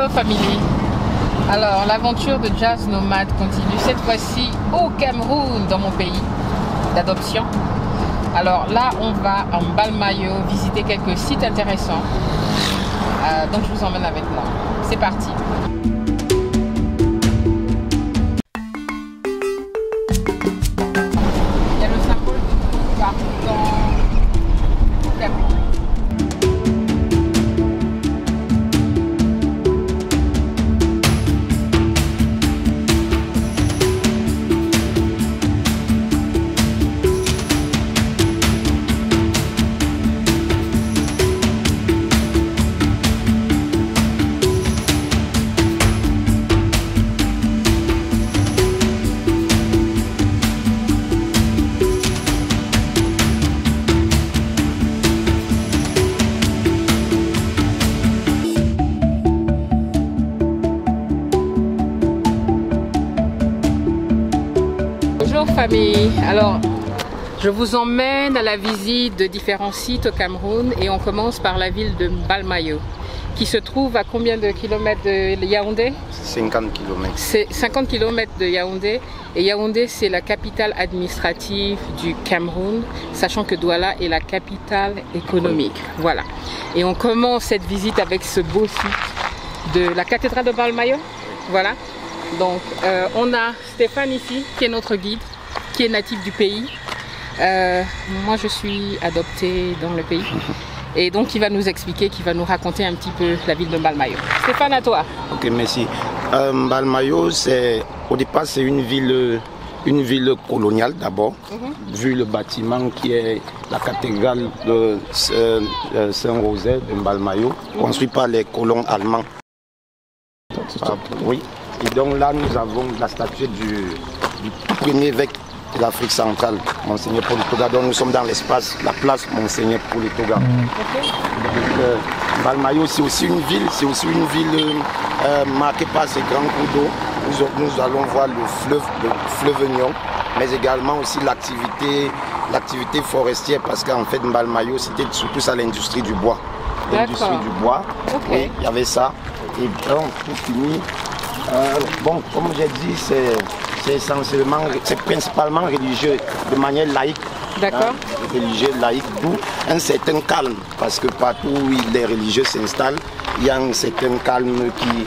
Hello family. Alors l'aventure de Jazz Nomade continue cette fois-ci au Cameroun, dans mon pays d'adoption. Alors là on va en Mbalmayo visiter quelques sites intéressants. Donc je vous emmène avec moi. C'est parti. Il y a le symbole de partout dans le Cameroun. Bonjour famille, alors je vous emmène à la visite de différents sites au Cameroun et on commence par la ville de Mbalmayo qui se trouve à combien de kilomètres de Yaoundé? 50 km. C'est 50 km de Yaoundé et Yaoundé c'est la capitale administrative du Cameroun, sachant que Douala est la capitale économique. Voilà, et on commence cette visite avec ce beau site de la cathédrale de Mbalmayo. Voilà. Donc on a Stéphane ici qui est notre guide, qui est natif du pays. Moi je suis adoptée dans le pays et donc il va nous expliquer, qui va nous raconter un petit peu la ville de Mbalmayo. Stéphane, à toi. Ok, merci. Mbalmayo, au départ c'est une ville coloniale d'abord, vu le bâtiment qui est la cathédrale de Saint-Rosaire de Mbalmayo, construit par les colons allemands. Oui. Et donc là, nous avons la statue du premier évêque de l'Afrique centrale, Monseigneur Paul Etoga. Donc nous sommes dans l'espace, la place Monseigneur Paul Etoga. Mbalmayo, c'est aussi une ville, marquée par ces grands cours d'eau. Nous allons voir le fleuve Nion, mais également aussi l'activité forestière, parce qu'en fait Mbalmayo, c'était surtout ça l'industrie du bois. L'industrie du bois, oui, il y avait ça. Et donc, tout fini. Bon, comme j'ai dit, c'est principalement religieux, de manière laïque. D'accord. Religieux, laïque, d'où un certain calme, parce que partout où les religieux s'installent, il y a un certain calme qui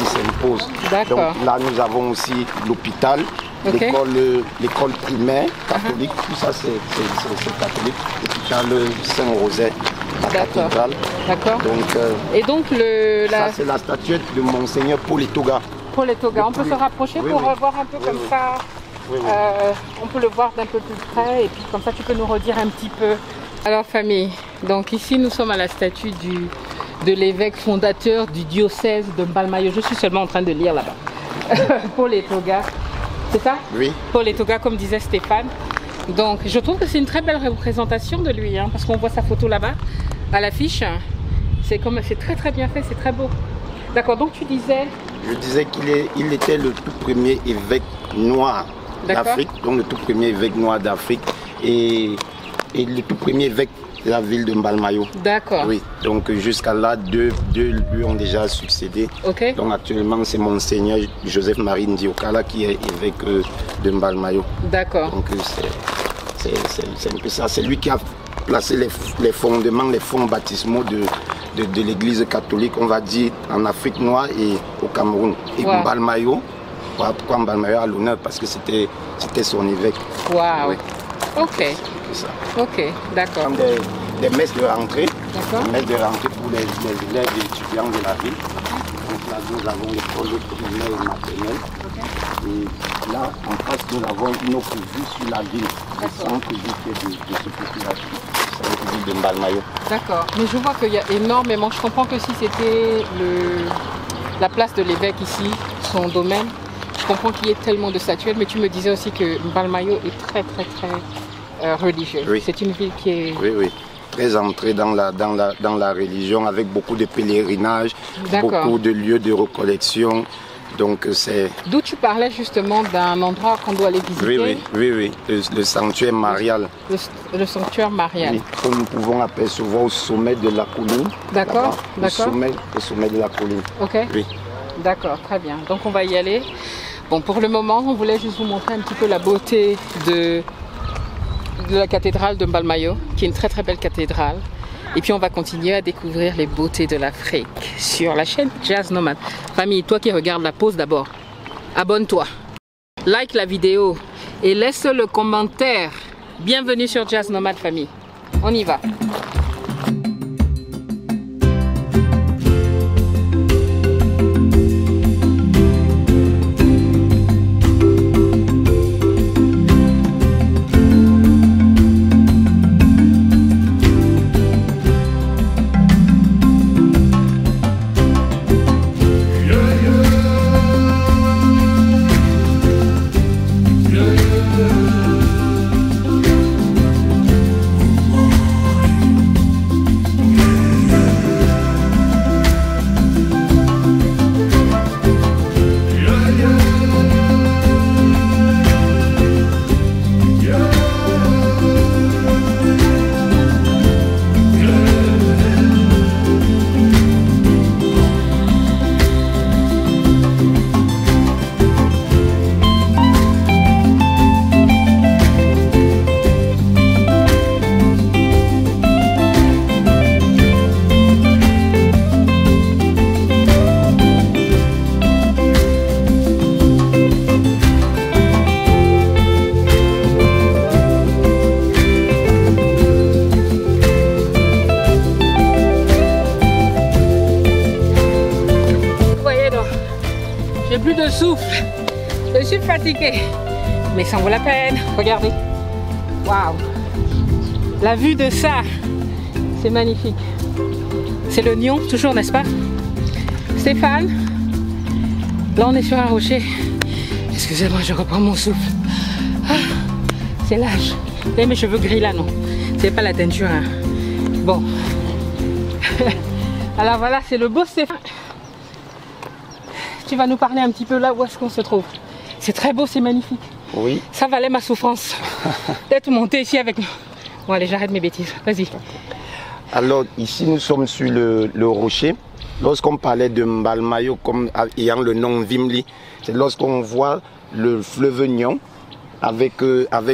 s'impose. Donc là, nous avons aussi l'hôpital, l'école primaire catholique, tout ça c'est catholique, l'hôpital Saint-Rosaire. D'accord. Et donc ça c'est la statuette de Monseigneur Paul Etoga. Paul Etoga, on peut se rapprocher pour voir un peu comme ça. On peut le voir d'un peu plus près et puis comme ça tu peux nous redire un petit peu. Alors famille, donc ici nous sommes à la statue de l'évêque fondateur du diocèse de Mbalmayo. Je suis seulement en train de lire là-bas. Paul Etoga, c'est ça? Oui. Paul Etoga, comme disait Stéphane. Donc je trouve que c'est une très belle représentation de lui, hein, parce qu'on voit sa photo là-bas à l'affiche. C'est très très bien fait, c'est très beau. D'accord, donc tu disais... Je disais qu'il était le tout premier évêque noir d'Afrique, donc le tout premier évêque noir d'Afrique et le tout premier évêque de la ville de Mbalmayo. D'accord. Oui, donc jusqu'à là, deux lui ont déjà succédé. Okay. Donc actuellement, c'est Monseigneur Joseph-Marie Ndiokala qui est évêque de Mbalmayo. D'accord. Donc c'est un peu ça, c'est lui qui a placé les fondements, les fonds baptismaux de l'église catholique, on va dire, en Afrique noire et au Cameroun. Et Mbalmayo, pourquoi Mbalmayo a l'honneur? Parce que c'était son évêque. Waouh. Oui. Ok. C'est ça. Ok, d'accord. Des messes de rentrée. Des messes de rentrée pour les élèves et étudiants de la ville. Donc là, nous avons l'école primaire et maternelle. Et là, en face, nous avons une autre vue sur la ville. Le centre ville de cette population. De Mbalmayo. D'accord, mais je vois qu'il y a énormément, je comprends que si c'était la place de l'évêque ici, son domaine, je comprends qu'il y ait tellement de statuettes, mais tu me disais aussi que Mbalmayo est très très très religieux. Oui. C'est une ville qui est... Oui, très entrée dans la religion, avec beaucoup de pèlerinages, beaucoup de lieux de recollection. Donc c'est... D'où tu parlais justement d'un endroit qu'on doit aller visiter. Oui. Le sanctuaire marial. Le sanctuaire marial. Oui, que nous pouvons apercevoir au sommet de la colline. D'accord, au sommet de la colline. Ok. Oui. D'accord, très bien. Donc on va y aller. Bon, pour le moment, on voulait juste vous montrer un petit peu la beauté de la cathédrale de Mbalmayo, qui est une très très belle cathédrale. Et puis on va continuer à découvrir les beautés de l'Afrique sur la chaîne Jazz Nomad. Famille, toi qui regardes la pause d'abord, abonne-toi, like la vidéo et laisse le commentaire. Bienvenue sur Jazz Nomad, famille. On y va. J'ai plus de souffle, je suis fatiguée, mais ça en vaut la peine. Regardez, waouh, la vue de ça, c'est magnifique. C'est le Nion, toujours, n'est-ce pas, Stéphane? Là, on est sur un rocher. Excusez-moi, je reprends mon souffle. Ah, c'est l'âge. Vous avez mes cheveux gris là, non? C'est pas la teinture, hein. Bon. Alors voilà, c'est le beau Stéphane. Tu vas nous parler un petit peu là où est-ce qu'on se trouve. C'est très beau, c'est magnifique. Oui. Ça valait ma souffrance d'être monté ici avec nous. Bon allez, j'arrête mes bêtises, vas-y. Alors ici nous sommes sur le rocher. Lorsqu'on parlait de Mbalmayo comme ayant le nom Vimli, c'est lorsqu'on voit le fleuve Nion avec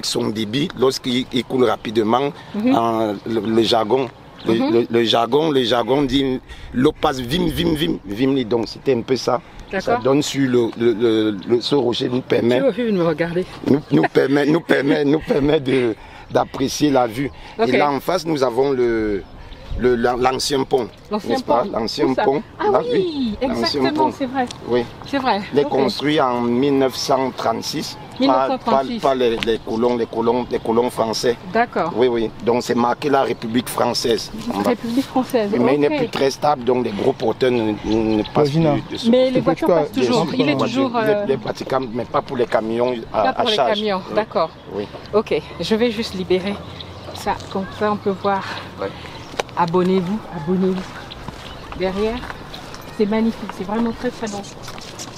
son débit, lorsqu'il coule rapidement, le jargon. Le jargon dit l'eau passe vimli, donc c'était un peu ça. Ça donne sur ce rocher nous permet d'apprécier la vue. Okay. Et là en face nous avons l'ancien pont. L'ancien pont. Ah là, oui, exactement, c'est vrai. Oui. C'est vrai. Il est construit en 1936. Par les colons français. D'accord. Oui. Donc c'est marqué la République française. République française. Mais il n'est plus très stable, donc les gros porteurs ne passent plus dessus. Mais les voitures passent toujours. Il est toujours. Les praticables, mais pas pour les camions à charge. Pas pour les camions, oui. D'accord. Oui. Ok, je vais juste libérer ça, comme ça on peut voir. Ouais. Abonnez-vous. Derrière, c'est magnifique, c'est vraiment très très bon.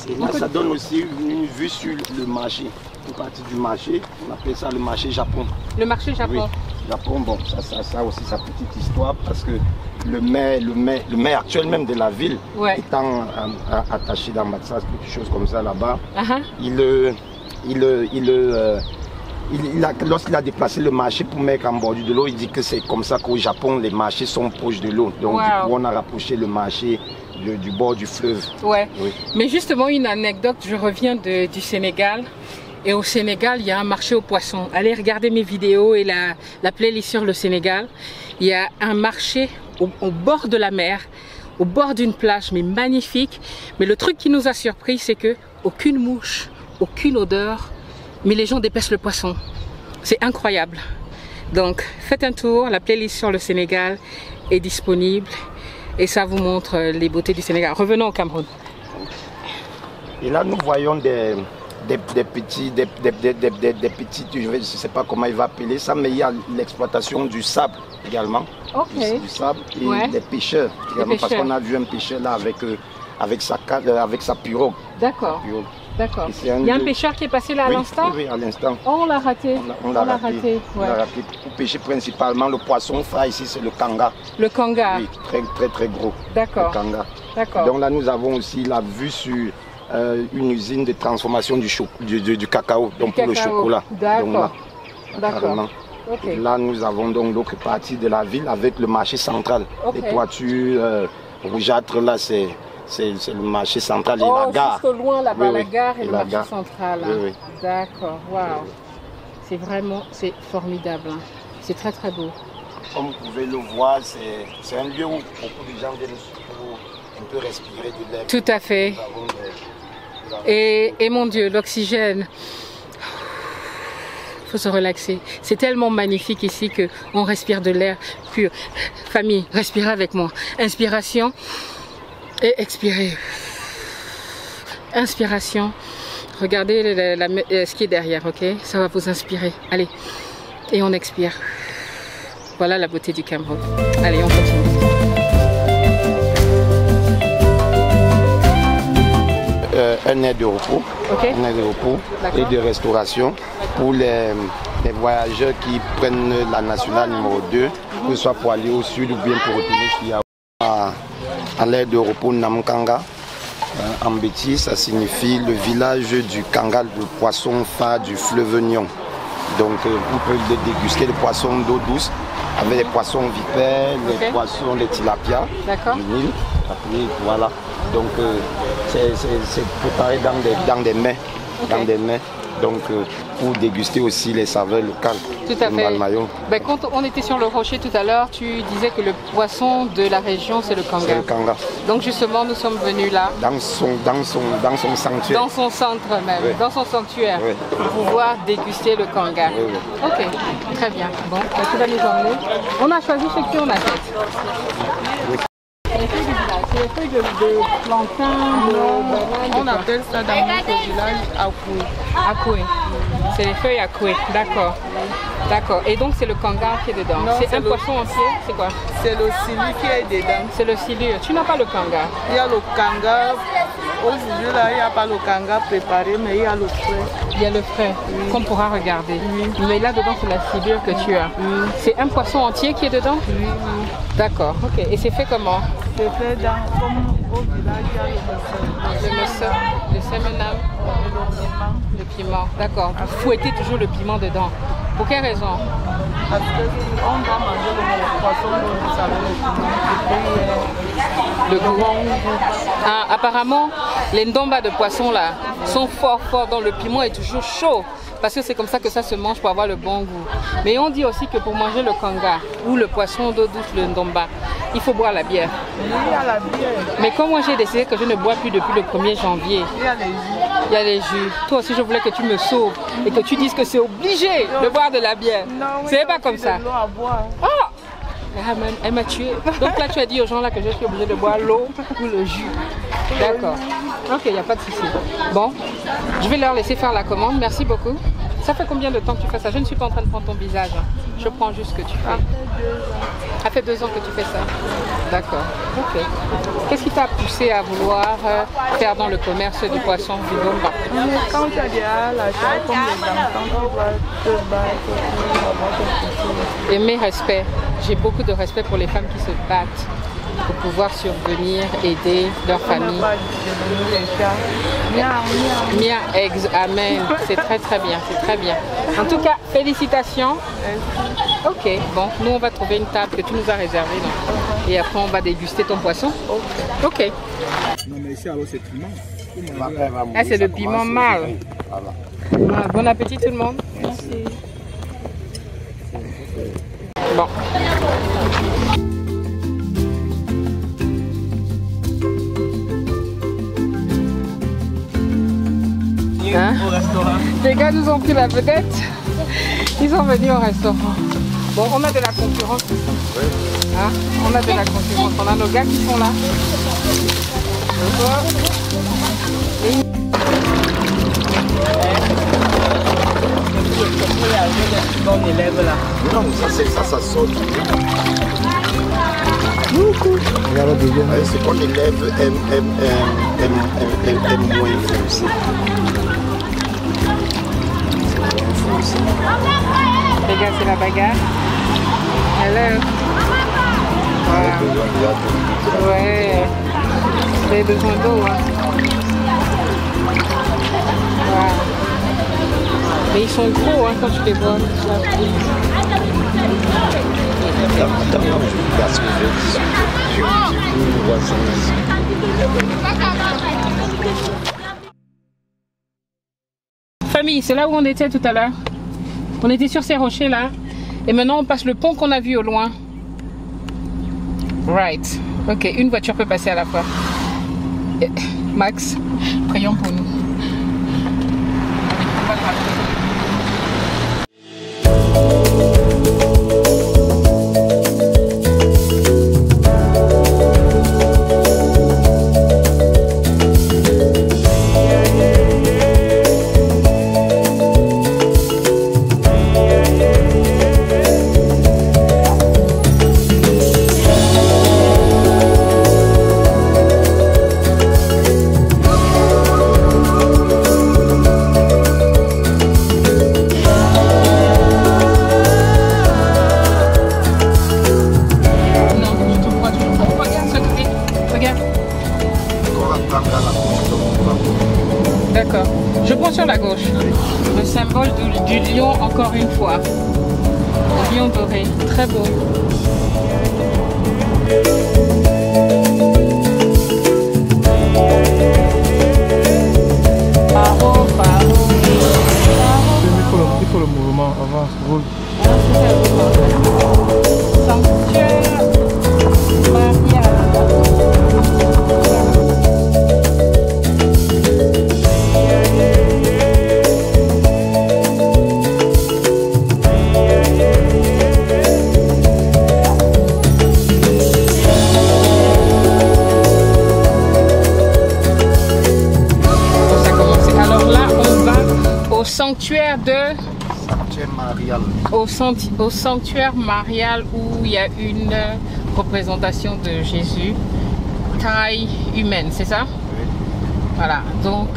Et là, ça donne aussi une vue sur le marché. Une partie du marché, on appelle ça le marché Japon. Le marché Japon. Oui, Japon, bon, ça aussi sa petite histoire parce que le maire actuel même de la ville, étant attaché d'ambassade, quelque chose comme ça là-bas, lorsqu'il a déplacé le marché pour mettre en bordure de l'eau, il dit que c'est comme ça qu'au Japon, les marchés sont proches de l'eau. Donc du coup, on a rapproché le marché du bord du fleuve. Ouais. Oui. Mais justement, une anecdote, je reviens du Sénégal. Et au Sénégal, il y a un marché aux poissons. Allez regarder mes vidéos et la playlist sur le Sénégal. Il y a un marché au bord de la mer, au bord d'une plage, mais magnifique. Mais le truc qui nous a surpris, c'est que aucune mouche, aucune odeur, mais les gens dépêchent le poisson. C'est incroyable. Donc, faites un tour. La playlist sur le Sénégal est disponible. Et ça vous montre les beautés du Sénégal. Revenons au Cameroun. Et là, nous voyons des petits, je ne sais pas comment il va appeler ça, mais il y a l'exploitation du sable également. Du sable et des pêcheurs également, parce qu'on a vu un pêcheur là avec sa pirogue. D'accord. D'accord. Il y a un pêcheur qui est passé là à l'instant? Oui, à l'instant. Oh, on l'a raté. On l'a raté. On l'a raté. Pour pêcher principalement le poisson phare ici, c'est le kanga. Le kanga? Oui, très gros. D'accord. Le kanga. D'accord. Donc là, nous avons aussi la vue sur une usine de transformation du cacao, donc pour le chocolat. D'accord. D'accord. Okay. Là, nous avons donc l'autre partie de la ville avec le marché central. Les toitures rougeâtres, là, c'est le marché central et la gare. Juste au loin là-bas, la gare et le marché gare. central. Oui. D'accord, waouh. C'est vraiment, c'est formidable. Hein. C'est très beau. Comme vous pouvez le voir, c'est un lieu où beaucoup de gens viennent pour un peu respirer de l'air. Tout à fait. Et mon Dieu, l'oxygène. Il faut se relaxer. C'est tellement magnifique ici qu'on respire de l'air pur. Famille, respirez avec moi. Inspiration et expirez. Inspiration. Regardez ce qui est derrière, ok? Ça va vous inspirer. Allez. Et on expire. Voilà la beauté du Cameroun. Allez, on continue. Un aire de repos, un aire de repos et de restauration pour les voyageurs qui prennent la nationale numéro 2, que ce soit pour aller au sud ou bien pour retourner sur Yaoundé. À l'aire de repos Namkanga, en bêtise, ça signifie le village du Kanga, le poisson phare du fleuve Nion. Donc vous pouvez déguster les poissons d'eau douce avec les poissons vipères, les poissons, les tilapias du Nil. Voilà. Donc c'est préparé dans des mets. Donc pour déguster aussi les saveurs locales. Tout à fait. Ben, quand on était sur le rocher tout à l'heure, tu disais que le poisson de la région c'est le kanga. C'est le kanga. Donc justement nous sommes venus là. Dans son sanctuaire. Dans son centre même, dans son sanctuaire, pour pouvoir déguster le kanga. Ok, très bien. Bon, ben, tu vas nous emmener. On a choisi chez qui on achète. C'est les feuilles de plantain, de banane. On appelle ça dans notre village akoué. Akoué. C'est les feuilles akoué, d'accord. D'accord. Et donc c'est le kanga qui est dedans. C'est un poisson entier, c'est quoi? C'est le silure qui est dedans. C'est le silure. Tu n'as pas le kanga? Il y a le kanga. Aujourd'hui là, il n'y a pas le kanga préparé, mais il y a le frais. Il y a le frais qu'on pourra regarder. Mais là dedans c'est la silure que tu as. C'est un poisson entier qui est dedans? D'accord. Ok. Et c'est fait comment? C'est fait comme au village, il y a le messeur, le semenam, le piment. D'accord. Vous fouettez toujours le piment dedans. Pour quelle raison? Parce qu'on doit manger le poisson d'eau douce avec le goût. Apparemment, les ndomba de poisson là sont forts dans le piment est toujours chaud. Parce que c'est comme ça que ça se mange pour avoir le bon goût. Mais on dit aussi que pour manger le kanga ou le poisson d'eau douce, le ndomba, il faut boire la bière. Oui, il y a la bière. Mais comme moi j'ai décidé que je ne bois plus depuis le 1er janvier, il y a les jus. Il y a les jus. Toi aussi je voulais que tu me sauves et que tu dises que c'est obligé de boire de la bière. C'est pas comme ça. À boire. Oh, elle m'a tué. Donc là tu as dit aux gens là que je suis obligée de boire l'eau ou le jus. D'accord. Ok, il n'y a pas de souci. Bon, je vais leur laisser faire la commande. Merci beaucoup. Ça fait combien de temps que tu fais ça? Je ne suis pas en train de prendre ton visage. Je prends juste ce que tu fais. Ça fait 2 ans que tu fais ça. D'accord. Ok. Qu'est-ce qui t'a poussé à vouloir faire dans le commerce du poisson du ndomba? Quand tu as déjà l'achat, comme les enfants, tu dois te battre. Et mes respects. J'ai beaucoup de respect pour les femmes qui se battent pour pouvoir survenir, aider leur famille. Amen. C'est très bien, c'est très bien. En tout cas, félicitations. Ok, bon, nous on va trouver une table que tu nous as réservée. Donc. Et après on va déguster ton poisson. Ok. Non mais ici alors c'est piment. Ah c'est le piment mâle. Voilà. Bon appétit tout le monde. Merci. Bon. Hein? Les gars nous ont pris la vedette. Ils sont venus au restaurant. Bon, on a de la concurrence ici. Hein? On a de la concurrence. On a nos gars qui sont là. Non, ça sort. C'est qu'on élève M aussi. Regarde, c'est la bagarre. Hello. Wow. Ouais. Vous avez besoin d'eau, hein. Wow. Mais ils sont gros, hein, quand tu les vois. Famille, c'est là où on était tout à l'heure. On était sur ces rochers là. Et maintenant on passe le pont qu'on a vu au loin. Right. Ok, une voiture peut passer à la fois. Max, prions pour nous. D'accord. Je prends sur la gauche. Le symbole du lion encore une fois. Le lion doré. Très beau. Paro, paro. Il faut le mouvement. Avance, roule. Sanctuaire marial. Sanctuaire de... Sanctuaire marial. Au sanctuaire marial où il y a une représentation de Jésus, taille humaine, c'est ça? Oui. Voilà, donc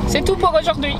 c'est tout pour aujourd'hui.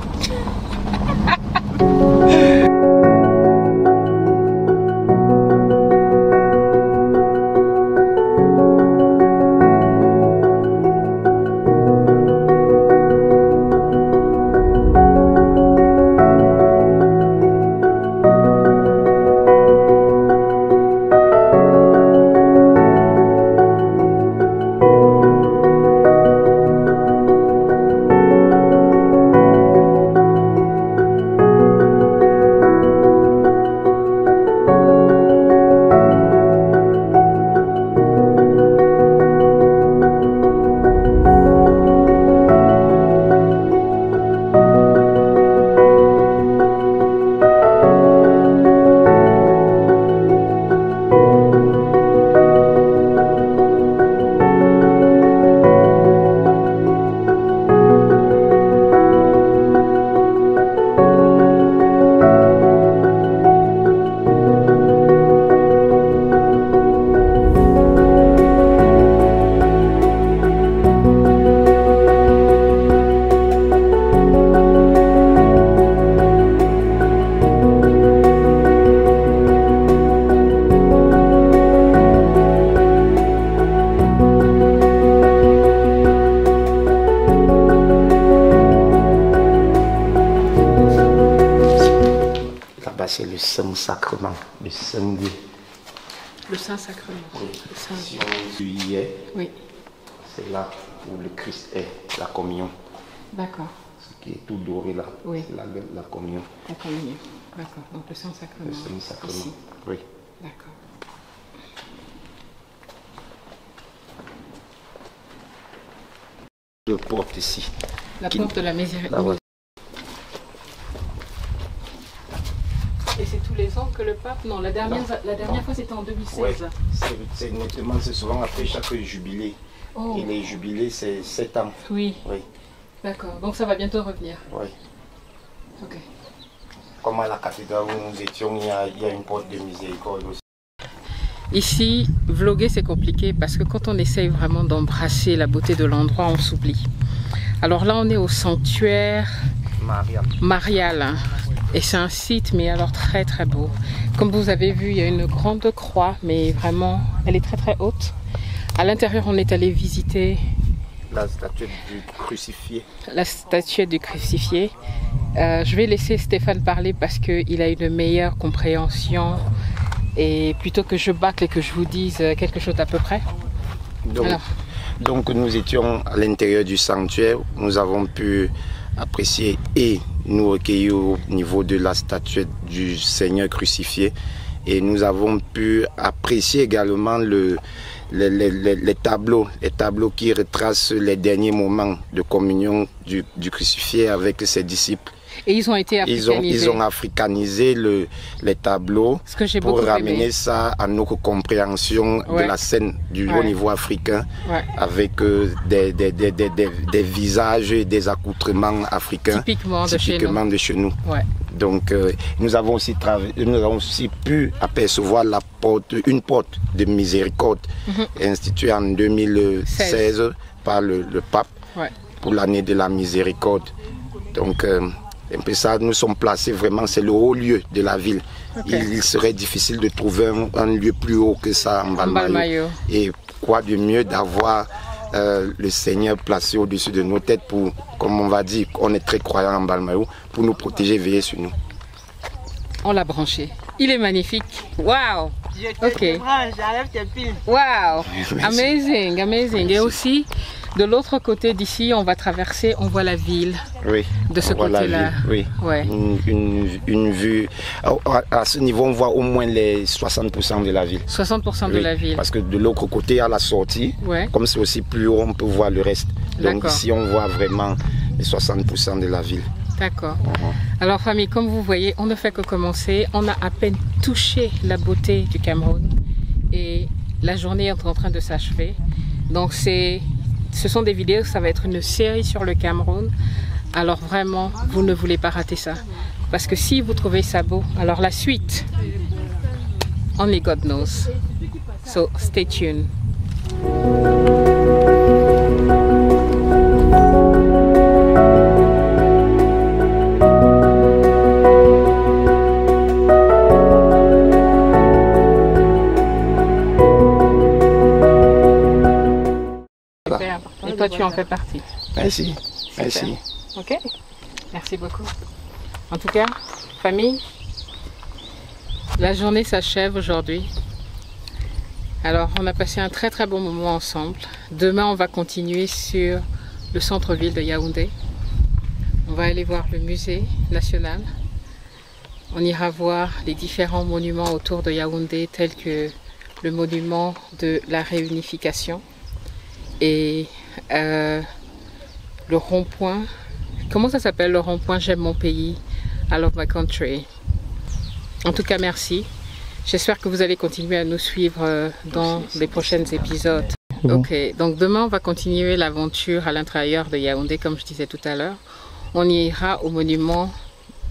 C'est le Saint-Sacrement, le Saint-Dieu. Le Saint-Sacrement. Oui. Le Saint Si on y est, oui. C'est là où le Christ est, la communion. D'accord. Ce qui est tout doré là, oui. C'est la communion. La communion, d'accord. Donc le Saint-Sacrement. Le Saint-Sacrement, ici. Oui. D'accord. La porte ici. La porte de la miséricorde. Et c'est tous les ans que le pape... Non, la dernière fois c'était en 2016. Ouais, c'est notamment, c'est souvent après chaque jubilé. Oh. Et les jubilés, c'est 7 ans. Oui. Oui. D'accord, donc ça va bientôt revenir. Oui. Ok. Comme à la cathédrale où nous étions, il y a une porte de miséricorde aussi. Ici, vlogger c'est compliqué parce que quand on essaye vraiment d'embrasser la beauté de l'endroit, on s'oublie. Alors là, on est au sanctuaire Marial. Et c'est un site, mais alors très très beau. Comme vous avez vu, il y a une grande croix, mais vraiment, elle est très très haute. À l'intérieur, on est allé visiter la statuette du crucifié. La statuette du crucifié. Je vais laisser Stéphane parler parce qu'il a une meilleure compréhension. Et plutôt que je bâcle et que je vous dise quelque chose à peu près. Donc nous étions à l'intérieur du sanctuaire. Nous avons pu apprécier et nous recueillir au niveau de la statuette du Seigneur crucifié. Et nous avons pu apprécier également les tableaux qui retracent les derniers moments de communion du crucifié avec ses disciples. Et ils ont été africanisés. Ils ont africanisé les tableaux pour ramener ça à notre compréhension de la scène au niveau africain, avec des visages et des accoutrements africains typiquement de chez nous. Donc nous avons aussi pu apercevoir une porte de miséricorde instituée en 2016 par le pape pour l'année de la miséricorde. Donc un peu ça, nous sommes placés vraiment, c'est le haut lieu de la ville. Il serait difficile de trouver un lieu plus haut que ça en Mbalmayo. Et quoi de mieux d'avoir le Seigneur placé au-dessus de nos têtes pour, comme on va dire, on est très croyants en Mbalmayo, pour nous protéger, veiller sur nous. On l'a branché. Il est magnifique. Waouh! Ok. Waouh! Amazing, amazing. Et aussi, de l'autre côté d'ici, on va traverser, on voit la ville. Oui. De ce côté-là. Oui. Une vue. À ce niveau, on voit au moins les 60% de la ville. 60% de la ville. Parce que de l'autre côté, à la sortie, comme c'est aussi plus haut, on peut voir le reste. Donc ici, on voit vraiment les 60% de la ville. D'accord. Alors famille, comme vous voyez, on ne fait que commencer. On a à peine touché la beauté du Cameroun. Et la journée est en train de s'achever. Donc ce sont des vidéos, ça va être une série sur le Cameroun. Alors vraiment, vous ne voulez pas rater ça. Parce que si vous trouvez ça beau, alors la suite, only God knows. So stay tuned. Et toi, tu en fais partie. Merci. Merci. Ok. Merci beaucoup. En tout cas, famille, la journée s'achève aujourd'hui. Alors, on a passé un très très bon moment ensemble. Demain, on va continuer sur le centre-ville de Yaoundé. On va aller voir le musée national. On ira voir les différents monuments autour de Yaoundé, tels que le monument de la réunification et le rond-point. Comment ça s'appelle le rond-point J'aime mon pays, I love my country. En tout cas, merci. J'espère que vous allez continuer à nous suivre dans les prochains épisodes. Ok, donc demain on va continuer l'aventure à l'intérieur de Yaoundé, comme je disais tout à l'heure. On ira au monument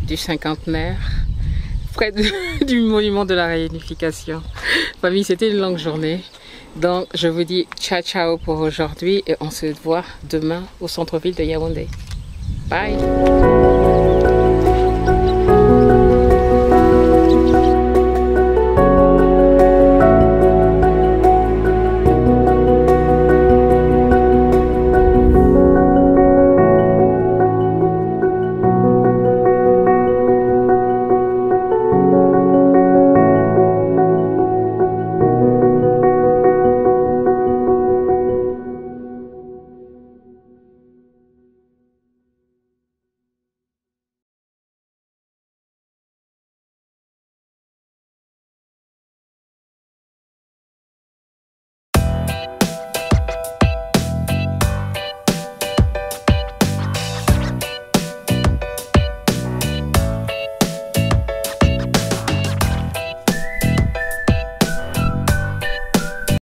du cinquantenaire, près du monument de la réunification. Famille, c'était une longue journée. Donc je vous dis ciao ciao pour aujourd'hui et on se voit demain au centre-ville de Yaoundé. Bye!